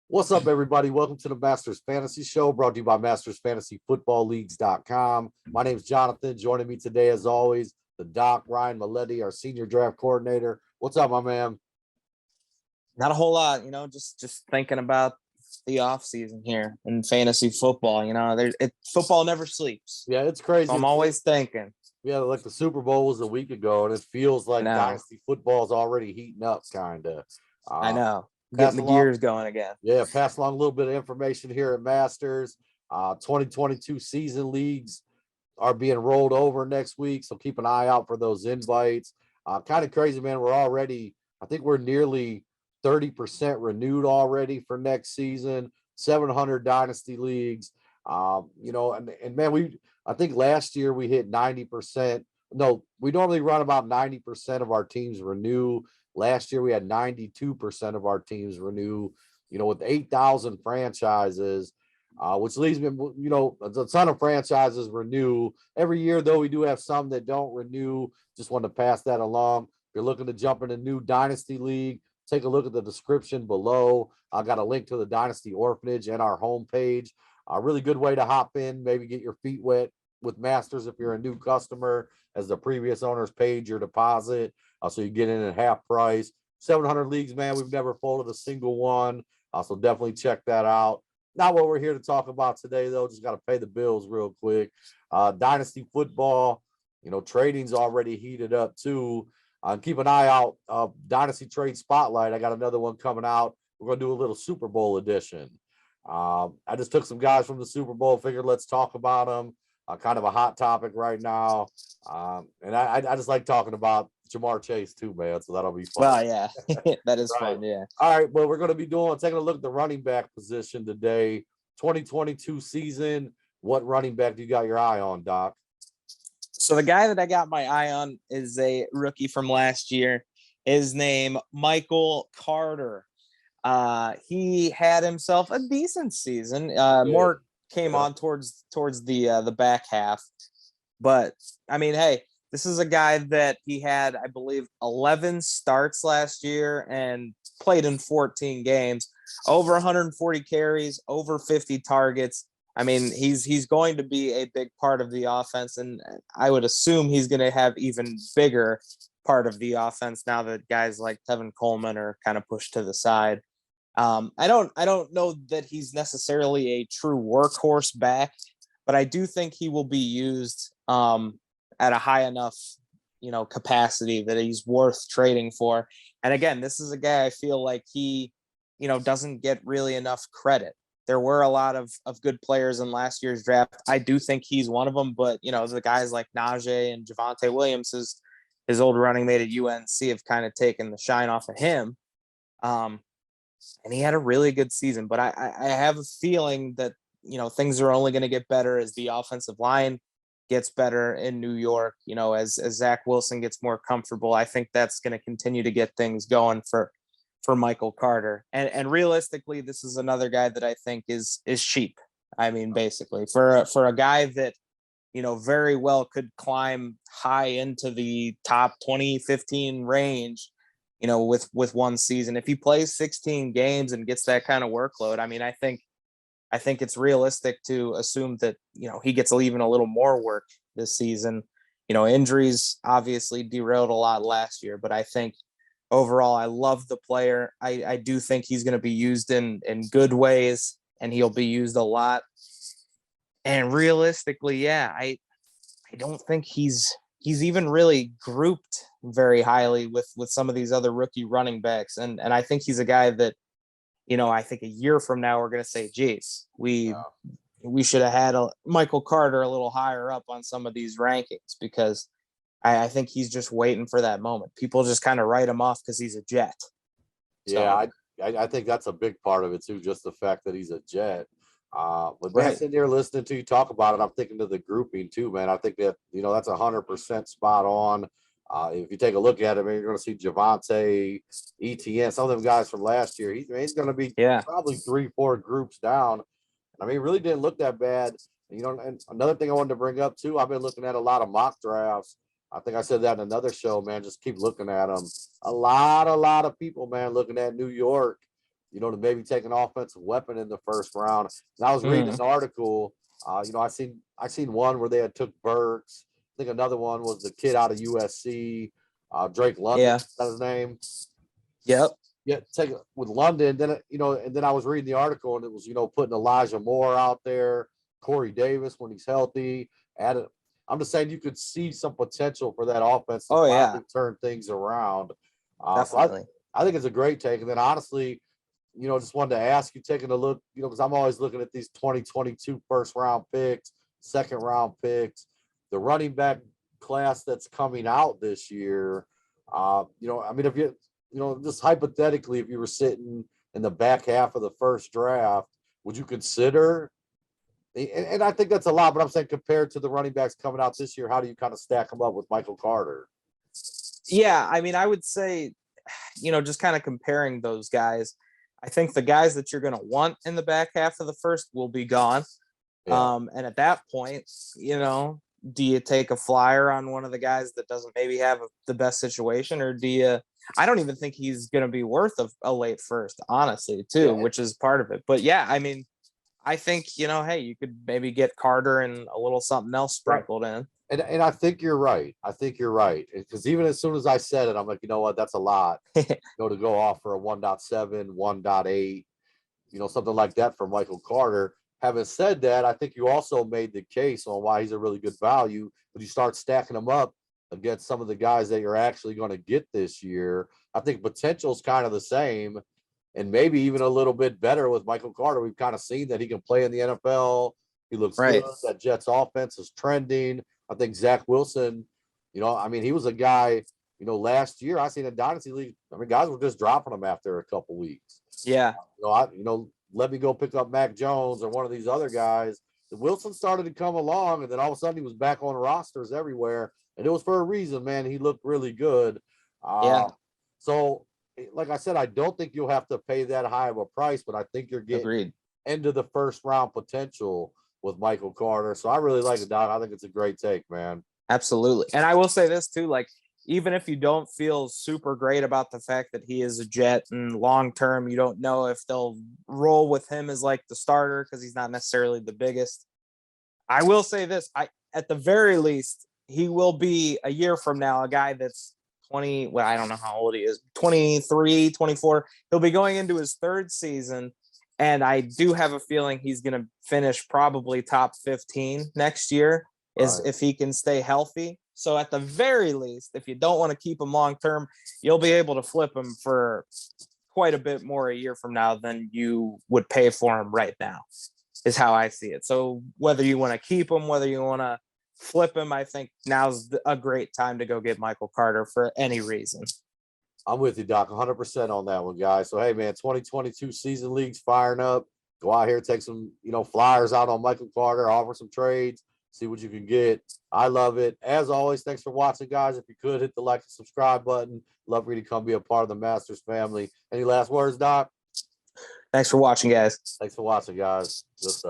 What's up, everybody? Welcome to the Masters Fantasy Show, brought to you by MastersFantasyFootballLeagues.com. My name is Jonathan. Joining me today, as always, the Doc, Ryan Maletti, our senior draft coordinator. What's up, my man? Not a whole lot, just thinking about the off season here in fantasy football. Football never sleeps. Yeah, it's crazy. So I'm always thinking. Yeah, like the Super Bowl was a week ago, and it feels like I know. Dynasty football is already heating up, kind of. I know. Getting the gears going again. Yeah, pass along a little bit of information here at Masters. 2022 season leagues are being rolled over next week, so keep an eye out for those invites. Kind of crazy, man. I think we're nearly 30% renewed already for next season. 700 dynasty leagues. And man, I think last year we hit 90%. No, we normally run about 90% of our teams renew. Last year we had 92% of our teams renew. With 8,000 franchises, which leaves me, a ton of franchises renew every year, though we do have some that don't renew. Just want to pass that along. If you're looking to jump in a new Dynasty League, take a look at the description below. I got a link to the Dynasty Orphanage and our homepage. A really good way to hop in, maybe get your feet wet with Masters if you're a new customer, as the previous owners paid your deposit. So you get in at half price. 700 leagues, man. We've never folded a single one. So definitely check that out. Not what we're here to talk about today, though. Just got to pay the bills real quick. Dynasty football, trading's already heated up too. Keep an eye out. Dynasty Trade Spotlight. I got another one coming out. We're going to do a little Super Bowl edition. I just took some guys from the Super Bowl, figured let's talk about them. Kind of a hot topic right now. And I just like talking about Jamar Chase too, man. So that'll be fun. Well, yeah, that is right. Fun. Yeah. All right. Well, we're going to be taking a look at the running back position today. 2022 season. What running back do you got your eye on, Doc? So the guy that I got my eye on is a rookie from last year. His name, Michael Carter. He had himself a decent season. More came on towards the back half. But I mean, hey, this is a guy that he had, I believe, 11 starts last year and played in 14 games, over 140 carries, over 50 targets. I mean, he's going to be a big part of the offense, and I would assume he's going to have even bigger part of the offense now that guys like Tevin Coleman are kind of pushed to the side. I don't know that he's necessarily a true workhorse back, but I do think he will be used at a high enough, capacity that he's worth trading for. And again, this is a guy I feel like he, doesn't get really enough credit. There were a lot of good players in last year's draft. I do think he's one of them, but the guys like Najee and Javonte Williams, his old running mate at UNC, have kind of taken the shine off of him. And he had a really good season, but I have a feeling that, things are only going to get better as the offensive line gets better in New York, as Zach Wilson gets more comfortable. I think that's going to continue to get things going for Michael Carter. And realistically, this is another guy that I think is cheap. I mean, basically for a guy that, very well could climb high into the top 20-15 range, with one season. If he plays 16 games and gets that kind of workload, I mean, I think it's realistic to assume that, he gets even a little more work this season. Injuries obviously derailed a lot last year, but I think overall, I love the player. I do think he's going to be used in good ways, and he'll be used a lot. And realistically, yeah, I don't think he's even really grouped very highly with some of these other rookie running backs. And I think he's a guy that, I think a year from now, we're going to say, geez, we should have had Michael Carter a little higher up on some of these rankings, because I think he's just waiting for that moment. People just kind of write him off because he's a Jet. Yeah, I think that's a big part of it too, just the fact that he's a Jet. But man, Right. sitting here listening to you talk about it, I'm thinking of the grouping too, man. I think that, that's 100% spot on. If you take a look at it, man, you're going to see Javonte, ETN, some of them guys from last year. He's going to be probably 3-4 groups down. I mean, he really didn't look that bad. And another thing I wanted to bring up too, I've been looking at a lot of mock drafts. I think I said that in another show, man. Just keep looking at them. A lot of people, man, looking at New York to maybe take an offensive weapon in the first round. And I was reading an article. I seen one where they had took Burks. I think another one was the kid out of USC, Drake London. Yeah. Is that his name? Yep. Yeah, take it with London. Then and then I was reading the article, and it was putting Elijah Moore out there, Corey Davis when he's healthy. I'm just saying you could see some potential for that offense to finally turn things around. Definitely. So I think it's a great take. And then honestly, just wanted to ask you, taking a look, because I'm always looking at these 2022 first round picks, second round picks, the running back class that's coming out this year. I mean, if you just hypothetically, if you were sitting in the back half of the first draft, would you consider? And I think that's a lot, but I'm saying compared to the running backs coming out this year, how do you kind of stack them up with Michael Carter? Yeah, I mean, I would say, just kind of comparing those guys, I think the guys that you're going to want in the back half of the first will be gone. Yeah. And at that point, do you take a flyer on one of the guys that doesn't maybe have the best situation, or do you? I don't even think he's going to be worth a late first, honestly, too, which is part of it. But yeah, I mean, I think, hey, you could maybe get Carter and a little something else sprinkled in. And I think you're right. Because even as soon as I said it, I'm like, you know what, that's a lot. To go off for a 1.7, 1.8, something like that for Michael Carter. Having said that, I think you also made the case on why he's a really good value. But you start stacking them up against some of the guys that you're actually going to get this year. I think potential is kind of the same, and maybe even a little bit better with Michael Carter. We've kind of seen that he can play in the NFL. He looks good. That Jets offense is trending. I think Zach Wilson, I mean, he was a guy, last year I seen in Dynasty League. I mean, guys were just dropping him after a couple weeks. Yeah. Let me go pick up Mac Jones or one of these other guys. Wilson started to come along, and then all of a sudden he was back on rosters everywhere. And it was for a reason, man. He looked really good. So, like I said, I don't think you'll have to pay that high of a price, but I think you're getting into the first round potential with Michael Carter. So I really like it, Doc. I think it's a great take, man. Absolutely. And I will say this too, like, even if you don't feel super great about the fact that he is a Jet and long term, you don't know if they'll roll with him as like the starter because he's not necessarily the biggest. I will say this, at the very least, he will be a year from now a guy that's 20, well, I don't know how old he is, 23, 24. He'll be going into his third season, and I do have a feeling he's going to finish probably top 15 next year if he can stay healthy. So at the very least, if you don't want to keep him long term, you'll be able to flip him for quite a bit more a year from now than you would pay for him right now, is how I see it. So whether you want to keep him, whether you want to flip him, I think now's a great time to go get Michael Carter for any reason. I'm with you, Doc, 100% on that one, guys. So, hey, man, 2022 season leagues firing up. Go out here, take some, flyers out on Michael Carter, offer some trades, see what you can get. I love it. As always, thanks for watching, guys. If you could, hit the like and subscribe button. Love for you to come be a part of the Masters family. Any last words, Doc? Thanks for watching, guys. Thanks for watching, guys. Just